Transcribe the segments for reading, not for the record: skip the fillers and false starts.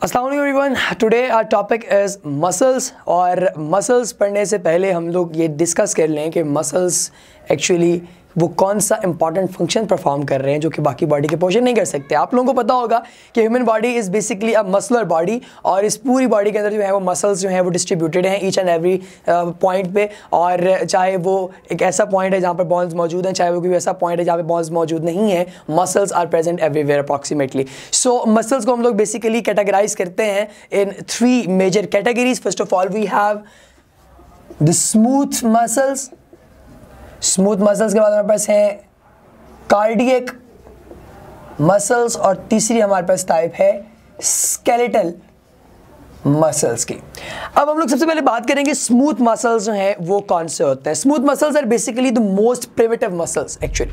अस्सलाम वालेकुम everyone, today our topic is muscles. और मसल्स पढ़ने से पहले हम लोग ये डिस्कस कर लें कि मसल्स एक्चुअली वो कौन सा इंपॉर्टेंट फंक्शन परफॉर्म कर रहे हैं जो कि बाकी बॉडी के पोर्शन नहीं कर सकते। आप लोगों को पता होगा कि human body is basically a मसलर body, और इस पूरी बॉडी के अंदर जो है वो मसल्स जो हैं वो डिस्ट्रीब्यूटेड हैं ईच एंड एवरी पॉइंट पे। और चाहे वो एक ऐसा पॉइंट है जहाँ पर बॉन्स मौजूद हैं, चाहे वो कोई ऐसा पॉइंट है जहाँ पे बॉन्स मौजूद नहीं है, muscles are present everywhere approximately. So muscles को हम लोग बेसिकली कैटेगराइज करते हैं in 3 major categories. First of all we have the smooth muscles. Smooth muscles के बाद हमारे पास है कार्डियक मसल्स, और तीसरी हमारे पास टाइप है स्केलेटल मसल्स की। अब हम लोग सबसे पहले बात करेंगे स्मूथ मसल्स जो हैं वो कौन से होते हैं। Smooth muscles are basically the most primitive muscles. Actually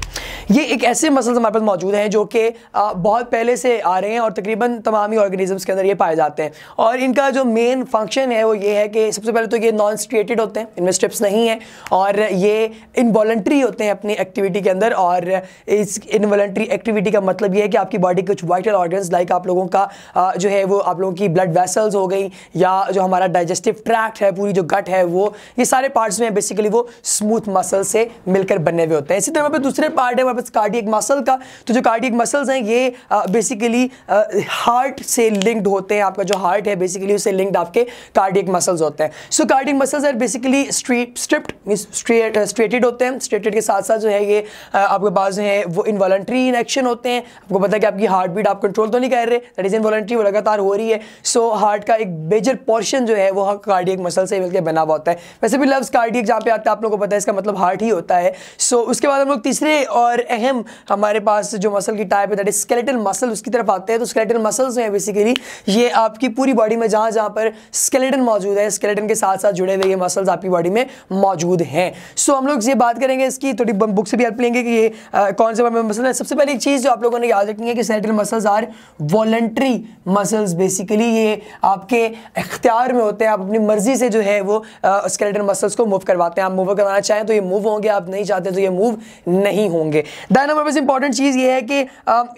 ये एक ऐसे मसल्स हमारे पास मौजूद हैं जो कि बहुत पहले से आ रहे हैं और तकरीबन तमाम ही ऑर्गेनिजम्स के अंदर ये पाए जाते हैं। और इनका जो मेन फंक्शन है वो ये है कि सबसे पहले तो ये नॉन स्ट्रिएटेड होते हैं, इनमें स्ट्रिप्स नहीं है, और ये इनवॉलंटरी होते हैं अपनी एक्टिविटी के अंदर। और इस इनवॉलंटरी एक्टिविटी का मतलब ये है कि आपकी बॉडी के कुछ वाइटल ऑर्गन्स लाइक आप लोगों का जो है वो आप लोगों की ब्लड वेसल्स हो गई, या जो हमारा डाइजेस्टिव ट्रैक्ट है, पूरी जो गट है, वो ये सारे पार्ट्स में बेसिकली वो स्मूथ मसल से मिलकर बने हुए होते हैं। इसी तरह हमारे पास दूसरे पार्ट है हमारे पास कार्डियक मसल का। तो जो कार्डियक मसल्स हैं ये बेसिकली हार्ट से लिंक्ड होते हैं। आपका जो हार्ट है बेसिकली उससे लिंक्ड आपके कार्डियक मसल्स होते हैं। So cardiac muscles are basically striated होते हैं। स्ट्रेटेड के साथ साथ जो है ये आपके पास जो है वो इनवॉलंटरी इन एक्शन होते हैं। आपको पता है कि आपकी हार्ट बीट आप कंट्रोल तो नहीं कर रहे, दैट इज इनवॉलंटरी, वो लगातार हो रही है। सो हार्ट का एक मेजर पोर्शन जो है वो कार्डियक मसल से मिलकर बना हुआ होता है। वैसे भी लफ्ज़ कार्डियक जहाँ पे आता है आप लोगों को पता है इसका मतलब हार्ट ही होता है। सो उसके बाद हम लोग तीसरे और अहम हमारे पास जो मसल की टाइप है दैट इज स्केलेटल मसल, उसकी तरफ आते हैं। तो स्केलेटल मसल्स हैं बेसिकली ये आपकी पूरी बॉडी में जहाँ जहाँ पर स्केलेटन मौजूद है, स्केलेटन के साथ साथ जुड़े हुए ये मसल्स आपकी बॉडी में मौजूद हैं। सो हम लोग ये बात करेंगे इसकी, थोड़ी बुक से भी हेल्प लेंगे कि ये कौन से मसल है। सबसे पहले एक चीज़ जो आप लोगों ने याद रखनी है कि skeletal muscles are voluntary muscles. Basically ये आपके इख्तियार में होते हैं, आप अपनी मर्जी से जो है वो स्केलेटल मसल्स को मूव करवाते हैं। आप मूव करवाना चाहें तो ये मूव होंगे, आप नहीं चाहते तो ये मूव नहीं होंगे। दैन हमारे पास इंपॉर्टेंट चीज़ ये है कि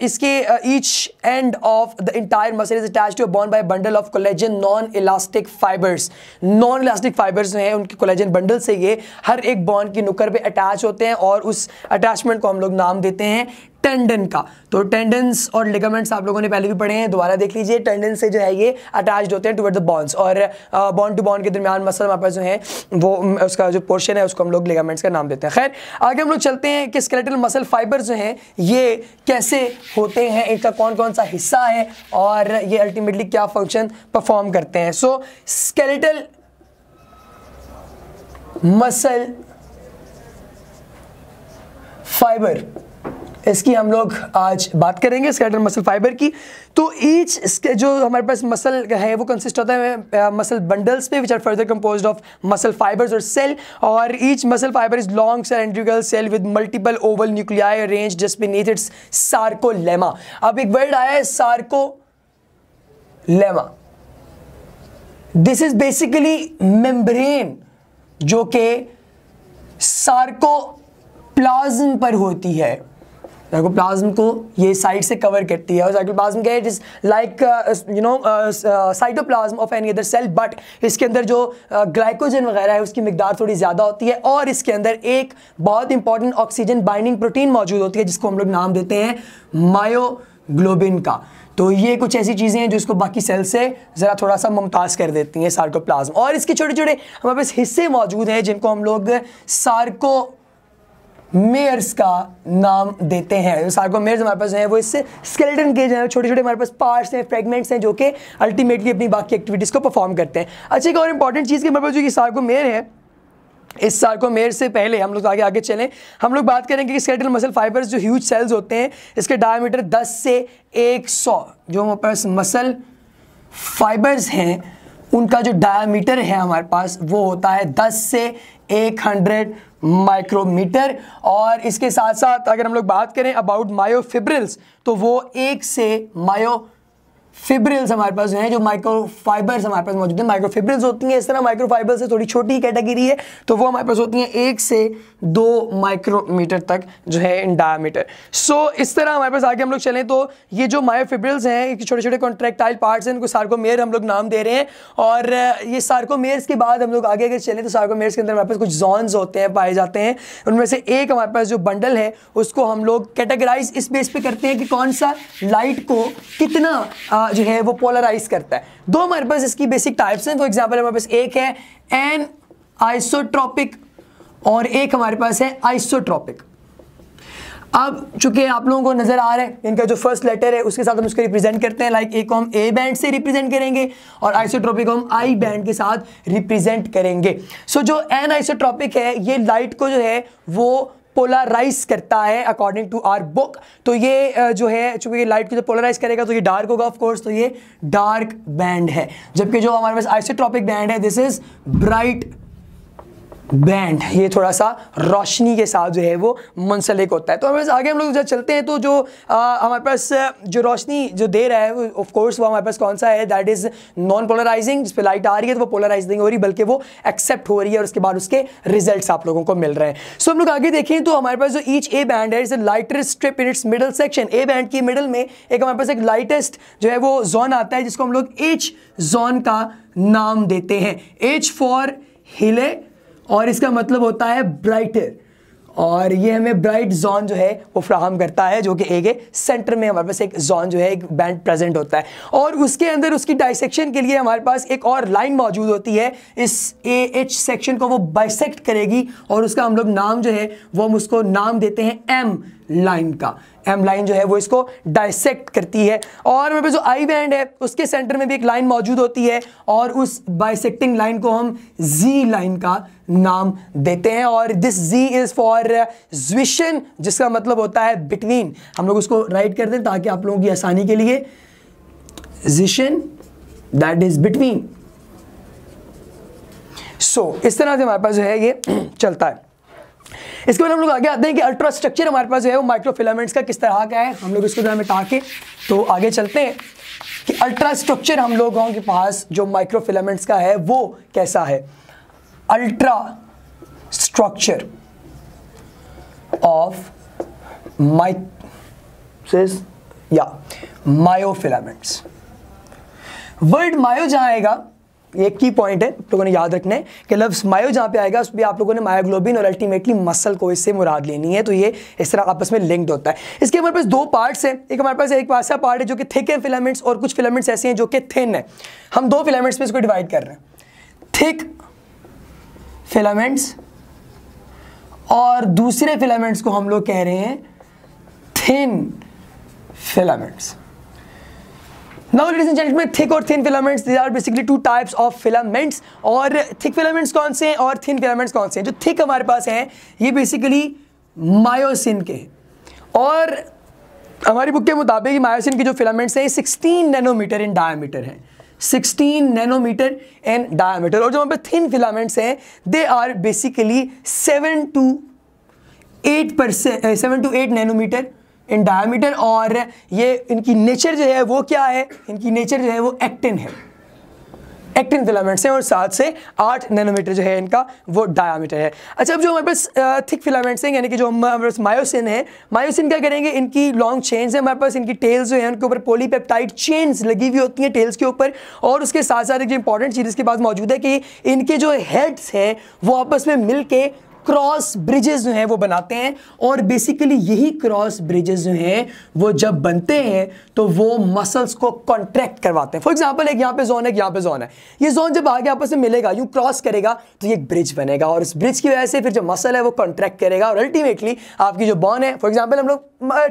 इसके each end of the entire muscle is attached to bond by bundle of collagen non elastic fibres. Non elastic fibres जो हैं उनके कोलेजन बंडल से ये हर एक बॉन्ड की नुक्कर पे अटैच होते हैं, और उस अटैचमेंट को हम लोग नाम देते हैं टेंडन का। तो टेंडन्स और लिगामेंट्स आप लोगों ने पहले भी पढ़े हैं, दोबारा देख लीजिए। टेंडन से जो है ये अटैच्ड होते हैं टुवर्ड द बॉन्ड्स, और बॉन्ड टू बॉन्ड के दरमियान मसल हमारे पास जो है वो उसका जो पोर्शन है उसको हम लोग लिगामेंट्स का नाम देते हैं। खैर आगे हम लोग चलते हैं कि स्केलेटल मसल फाइबर्स जो हैं ये कैसे होते हैं, इनका कौन कौन सा हिस्सा है, और ये अल्टीमेटली क्या फंक्शन परफॉर्म करते हैं। सो स्केलेटल मसल फाइबर, इसकी हम लोग आज बात करेंगे स्केलेटल मसल फाइबर की। तो ईच जो हमारे पास मसल है वो कंसिस्ट होता है मसल बंडल्स पे, which are further composed of muscle fibres और सेल। और each muscle fibre is long cylindrical cell with multiple oval nuclei arranged just beneath its sarcolemma. अब एक वर्ड आया है sarcolemma. This is basically membrane जो कि sarcoplasm पर होती है। साइटोप्लाज्म को ये साइड से कवर करती है, और साइटोप्लाज्म क्या है, it is like cytoplasm of any other cell, but इसके अंदर जो ग्लाइकोजन वगैरह है उसकी मिकदार थोड़ी ज़्यादा होती है, और इसके अंदर एक बहुत इंपॉर्टेंट ऑक्सीजन बाइंडिंग प्रोटीन मौजूद होती है जिसको हम लोग नाम देते हैं मायोग्लोबिन का। तो ये कुछ ऐसी चीज़ें हैं जो इसको बाकी सेल से ज़रा थोड़ा सा मुमताज़ कर देती हैं सार्कोप्लाज्म। और इसके छोटे छोटे हमारे पास हिस्से मौजूद हैं जिनको हम लोग सार्कोमेयर्स का नाम देते हैं। सार्कोमेयर्स हमारे पास हैं वो इससे स्केलेटन के जो है छोटे छोटे हमारे पास पार्ट्स हैं, फ्रेगमेंट्स हैं जो कि अल्टीमेटली अपनी बाकी एक्टिविटीज़ को परफॉर्म करते हैं। अच्छा, एक और इंपॉर्टेंट चीज़ कि हमारे पास जो कि सार्कोमेयर है, इस सार्कोमेयर से पहले हम लोग आगे चलें, हम लोग बात करेंगे कि स्केलेटल मसल फाइबर्स जो ह्यूज सेल्स होते हैं इसके डायमीटर 10 से 100, जो हमारे पास मसल फाइबर्स हैं उनका जो डायमीटर है हमारे पास वो होता है 10 से 100 माइक्रोमीटर। और इसके साथ साथ अगर हम लोग बात करें अबाउट मायोफिब्रिल्स तो वो 1 से फिब्रिल्स हमारे पास हैं, जो माइक्रोफाइबर्स हमारे पास मौजूद है, माइक्रोफिब्रिल्स होती हैं। इस तरह माइक्रोफाइबर से थोड़ी छोटी कैटेगरी है, तो वो हमारे पास होती हैं 1 से 2 माइक्रोमीटर तक जो है इन डायमीटर। सो इस तरह हमारे पास आगे हम लोग चलें तो ये जो मायोफिब्रिल्स हैं, छोटे छोटे कॉन्ट्रैक्टाइल पार्ट्स हैं, इनको सार्कोमेयर हम लोग नाम दे रहे हैं। और ये सार्कोमेयर्स के बाद हम लोग आगे अगर चलें तो सार्कोमेयर्स के अंदर हमारे पास कुछ जोन्स होते हैं, पाए जाते हैं। उनमें से एक हमारे पास जो बंडल है उसको हम लोग कैटेगराइज इस बेस पे करते हैं कि कौन सा लाइट को कितना जो है वो पोलराइज करता है। दो हमारे पास इसकी बेसिक टाइप्स हैं। फॉर एग्जांपल हमारे पास एक है एन आइसोट्रोपिक और एक हमारे पास है आइसोट्रोपिक। अब चूंकि आप लोगों को नजर आ रहा है इनका जो फर्स्ट लेटर है उसके साथ हम उसको रिप्रेजेंट करते हैं, लाइक एक को हम ए बैंड से रिप्रेजेंट करेंगे और आइसोट्रोपिक को हम आई बैंड के साथ रिप्रेजेंट करेंगे। सो जो एन आइसोट्रोपिक है ये लाइट को जो है वो पोलराइज करता है अकॉर्डिंग टू आवर बुक। तो ये जो है चूंकि ये लाइट को जो पोलराइज करेगा तो ये डार्क होगा ऑफ कोर्स, तो ये डार्क बैंड है। जबकि जो हमारे पास आइसोट्रोपिक बैंड है दिस इज ब्राइट बैंड, ये थोड़ा सा रोशनी के साथ जो है वो मुंसलिक होता है। तो हमारे पास आगे हम लोग जब चलते हैं तो जो हमारे पास जो रोशनी जो दे रहा है ऑफ कोर्स वो हमारे पास कौन सा है, दैट इज नॉन पोलराइजिंग। जिस पे लाइट आ रही है तो वो पोलराइज नहीं हो रही बल्कि वो एक्सेप्ट हो रही है और उसके बाद उसके रिजल्ट्स आप लोगों को मिल रहे हैं। सो हम लोग आगे देखें तो हमारे पास जो ईच ए बैंड है it's a lighter strip in its middle section. A band की मिडल में एक हमारे पास एक लाइटेस्ट जो है वो जोन आता है जिसको हम लोग एच जोन का नाम देते हैं। एच फॉर हिले और इसका मतलब होता है ब्राइटर, और ये हमें ब्राइट जोन जो है वो फ्राहम करता है, जो कि ए के सेंटर में हमारे पास एक जोन जो है एक बैंड प्रेजेंट होता है। और उसके अंदर उसकी डाइसेक्शन के लिए हमारे पास एक और लाइन मौजूद होती है, इस ए एच सेक्शन को वो बाइसेक्ट करेगी और उसका हम लोग नाम जो है वो हम उसको नाम देते हैं एम लाइन का। एम लाइन जो है वो इसको डाइसेक्ट करती है। और हमारे पास जो आई बैंड है उसके सेंटर में भी एक लाइन मौजूद होती है और उस बाइसेक्टिंग लाइन को हम जी लाइन का नाम देते हैं। और दिस जी इज फॉर ज्विशन, जिसका मतलब होता है बिटवीन। हम लोग उसको राइट करते हैं ताकि आप लोगों की आसानी के लिए, जिशन दैट इज बिटवीन। सो इस तरह से हमारे पास जो है ये चलता है। इसके बाद हम लोग आगे आते हैं कि अल्ट्रा स्ट्रक्चर हमारे पास जो है वो माइक्रोफिलामेंट्स का किस तरह का है। हम लोग इसको जरा मिटा के तो आगे चलते हैं कि अल्ट्रा स्ट्रक्चर हम लोगों के पास जो माइक्रोफिलामेंट्स का है वो कैसा है। Ultra structure of myofilaments. Word myo जहां आएगा, एक की पॉइंट है आप लोगों ने याद रखना है कि लफ्ज़ मायो जहाँ पे आएगा उस पर आप लोगों ने मायोग्लोबिन और अल्टीमेटली मसल को इससे मुराद लेनी है। तो ये इस तरह आपस में लिंक्ड होता है। इसके हमारे पास दो पार्ट्स हैं। एक हमारे पास एक ऐसा पार्ट है जो कि थिक है फिलामेंट्स, और कुछ फिलामेंट्स ऐसे हैं जो कि थिन है। हम दो फिलामेंट्स में इसको डिवाइड कर रहे हैं, थिक फिलामेंट्स और दूसरे फिलामेंट्स को हम लोग कह रहे हैं thin filaments. Now ladies and gentlemen, thick और thin filaments, these are basically two types of filaments। और thick filaments कौन से हैं और thin filaments कौन से हैं? जो thick हमारे पास हैं ये basically मायोसिन के हैं, और हमारी बुक के मुताबिक मायोसिन के जो फिलामेंट्स हैं 16 नैनोमीटर इन डायमीटर हैं, 16 नैनोमीटर इन डायमीटर। और जो हमारे पास थिन फिलामेंट्स हैं they are basically 7 to 8 nanometre in diameter. और ये इनकी नेचर जो है वो क्या है, इनकी नेचर जो है वो एक्टिन है, एक्टिन फिलामेंट्स हैं, और 7 से 8 नैनोमीटर जो है इनका वो डायमीटर है। अच्छा, अब जो हमारे पास थिक फिलामेंट्स हैं यानी कि जो हमारे पास मायोसिन है, मायोसिन क्या करेंगे, इनकी लॉन्ग चेन्स है हमारे पास, इनकी टेल्स जो है उनके ऊपर पॉलीपेप्टाइड चेन्स लगी हुई होती हैं टेल्स के ऊपर। और उसके साथ साथ एक जो इंपॉर्टेंट चीज़ इसके पास मौजूद है कि इनके जो हेड्स हैं वो आपस में मिल के क्रॉस ब्रिजेस जो हैं वो बनाते हैं। और बेसिकली यही क्रॉस ब्रिजेस जो हैं वो जब बनते हैं तो वो मसल्स को कॉन्ट्रैक्ट करवाते हैं। फॉर एग्जांपल एक यहाँ पे जोन है, एक यहाँ पे जोन है, ये जोन जब आगे आपस में मिलेगा, यूं क्रॉस करेगा तो ये एक ब्रिज बनेगा, और इस ब्रिज की वजह से फिर जो मसल है वो कॉन्ट्रैक्ट करेगा और अल्टीमेटली आपकी जो बोन है, फॉर एग्जाम्पल हम लोग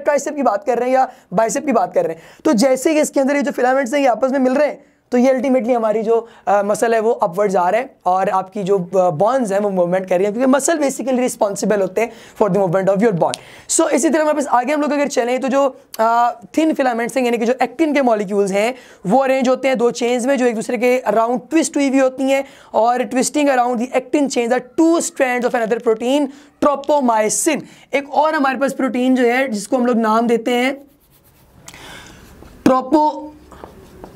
ट्राइसेप की बात कर रहे हैं या बाइसेप की बात कर रहे हैं, तो जैसे कि इसके अंदर ये जो फिलामेंट्स हैं ये आपस में मिल रहे हैं तो ये अल्टीमेटली हमारी जो मसल है वो अपवर्ड जा रहा है और आपकी जो बॉन्स हैं वो मूवमेंट कर रही है, क्योंकि मसल बेसिकली रिस्पॉन्सिबल होते हैं for the movement of your bone. So इसी तरह हमारे पास आगे हम लोग अगर चलें तो जो थिन फिलामेंट्स हैं यानी कि जो एक्टिन के मॉलिक्यूल्स हैं वो अरेंज होते हैं दो चेन्स में जो एक दूसरे के अराउंड ट्विस्ट हुई होती हैं, और twisting around the actin chains are 2 strands of another protein tropomyosin. एक और हमारे पास प्रोटीन जो है जिसको हम लोग नाम देते हैं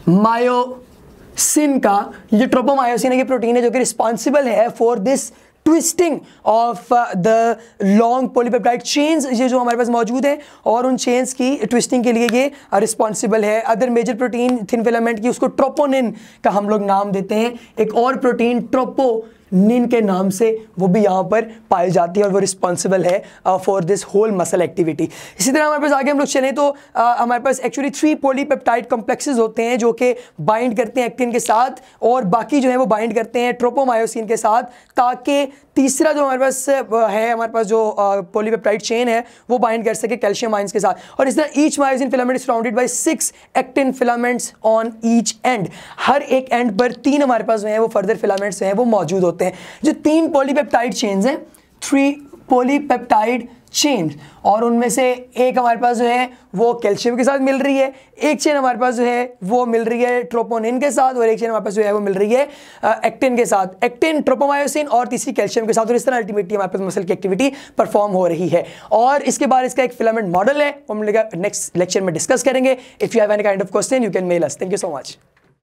मायोसिन का, ये ट्रोपोमायोसिन है, ये प्रोटीन है जो कि रिस्पॉन्सिबल है for this twisting of the long polypeptide chains, ये जो हमारे पास मौजूद है, और उन चेन्स की ट्विस्टिंग के लिए ये रिस्पॉन्सिबल है। Other major protein thin filament की, उसको ट्रोपोनिन का हम लोग नाम देते हैं। एक और प्रोटीन ट्रोपोनिन के नाम से वो भी यहाँ पर पाई जाती है और वो रिस्पॉन्सिबल है for this whole muscle activity. इसी तरह हमारे पास आगे हम लोग चलें तो हमारे पास एक्चुअली 3 पॉलीपेप्टाइड कॉम्प्लेक्सेस होते हैं जो कि बाइंड करते हैं एक्टिन के साथ, और बाकी जो है वो बाइंड करते हैं ट्रोपोमायोसिन के साथ, ताकि तीसरा जो हमारे पास है, हमारे पास जो पॉलीपेप्टाइड चेन है वो बाइंड कर सके कैल्शियम आयंस के साथ। और इस तरह each myosin filament is surrounded by 6 actin filaments on each end, हर एक एंड पर 3 हमारे पास जो है वो फर्दर फिलामेंट्स हैं वो मौजूद होते हैं। जो 3 पॉलीपेप्टाइड चेन्स हैं, 3 पॉलीपेप्टाइड चेन, और उनमें से एक हमारे पास जो है वो कैल्शियम के साथ मिल रही है, एक चेन हमारे पास जो है वो मिल रही है ट्रोपोनिन के साथ, और एक चेन हमारे पास जो है वो मिल रही है एक्टिन के साथ, एक्टिन, ट्रोपोमायोसिन और तीसरी कैल्शियम के साथ। और इस तरह अल्टीमेटली हमारे पास मसल की एक्टिविटी परफॉर्म हो रही है। और इसके बाद इसका एक फिलामेंट मॉडल है, वो हम लोग नेक्स्ट लेक्चर में डिस्कस करेंगे। If you have any kind of question you can mail us. Thank you so much.